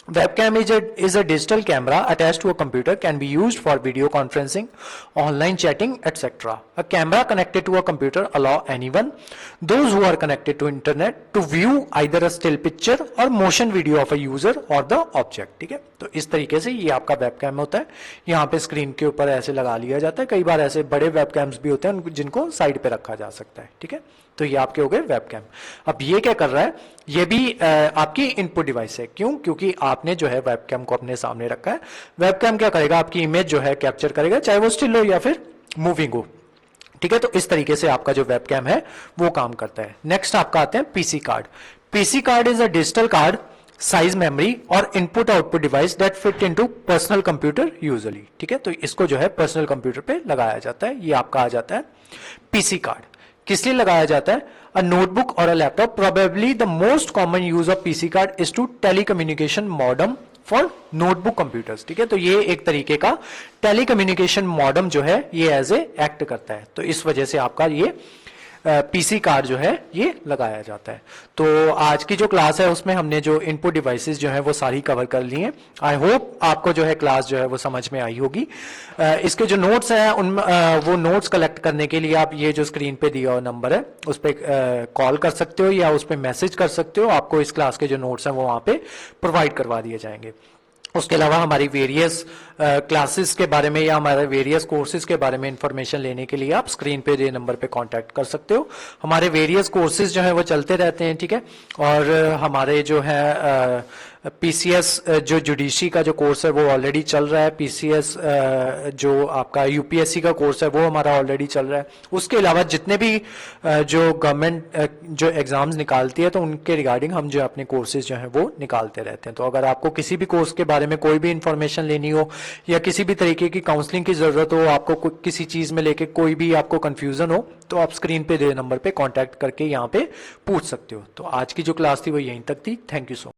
Webcam is a digital camera attached to a computer, can be used for video conferencing, online chatting, etc. A camera connected to a computer allow anyone, those who are connected to internet, to view either a still picture or motion video of a user or the object. ठीक है, तो इस तरीके से ये आपका webcam होता है। यहाँ पे स्क्रीन के ऊपर ऐसे लगा लिया जाता है। कई बार ऐसे बड़े वेबकैम्स भी होते हैं जिनको साइड पे रखा जा सकता है। ठीक है, तो ये आपके हो गए वेबकैम। अब ये क्या कर रहा है, ये भी आपकी इनपुट डिवाइस है। क्यों? क्योंकि आपने जो है वेबकैम को अपने सामने रखा है। वेबकैम क्या करेगा, आपकी इमेज जो है कैप्चर करेगा, चाहे वो स्टिल हो या फिर मूविंग हो। ठीक है, तो इस तरीके से आपका जो वेबकैम है वो काम करता है। नेक्स्ट आपका आते हैं PC card. PC card is a digital card, size memory और input output device that fit into personal computer usually. ठीक है, तो इसको जो है पर्सनल कंप्यूटर पे लगाया जाता है। ये आपका आ जाता है पीसी कार्ड। किस लिए लगाया जाता है? अ नोटबुक और a laptop. Probably the most common use of PC card is to telecommunication modem for notebook computers. ठीक है, तो ये एक तरीके का टेलीकम्युनिकेशन मॉडम जो है ये एज ए एक्ट करता है। तो इस वजह से आपका ये पीसी कार्ड जो है ये लगाया जाता है। तो आज की जो क्लास है उसमें हमने जो इनपुट डिवाइसेस जो है वो सारी कवर कर ली हैं। आई होप आपको जो है क्लास जो है वो समझ में आई होगी। इसके जो नोट्स हैं उन वो नोट्स कलेक्ट करने के लिए आप ये जो स्क्रीन पे दिया हुआ नंबर है उस पर कॉल कर सकते हो या उस पर मैसेज कर सकते हो। आपको इस क्लास के जो नोट्स हैं वो वहां पे प्रोवाइड करवा दिए जाएंगे। उसके अलावा हमारी वेरियस क्लासेस के बारे में या हमारे वेरियस कोर्सेज के बारे में इंफॉर्मेशन लेने के लिए आप स्क्रीन पे दे नंबर पे कांटेक्ट कर सकते हो। हमारे वेरियस कोर्सेज जो है वो चलते रहते हैं। ठीक है, और हमारे जो है पीसीएस जो जुडिशरी का जो कोर्स है वो ऑलरेडी चल रहा है। पीसीएस जो आपका यूपीएससी का कोर्स है वो हमारा ऑलरेडी चल रहा है। उसके अलावा जितने भी जो गवर्नमेंट जो एग्जाम्स निकालती है तो उनके रिगार्डिंग हम जो अपने कोर्सेज जो है वो निकालते रहते हैं। तो अगर आपको किसी भी कोर्स के बारे में कोई भी इंफॉर्मेशन लेनी हो या किसी भी तरीके की काउंसलिंग की जरूरत हो, आपको किसी चीज में लेके कोई भी आपको कंफ्यूजन हो, तो आप स्क्रीन पे दे नंबर पे कांटेक्ट करके यहाँ पे पूछ सकते हो। तो आज की जो क्लास थी वो यहीं तक थी। Thank you so much.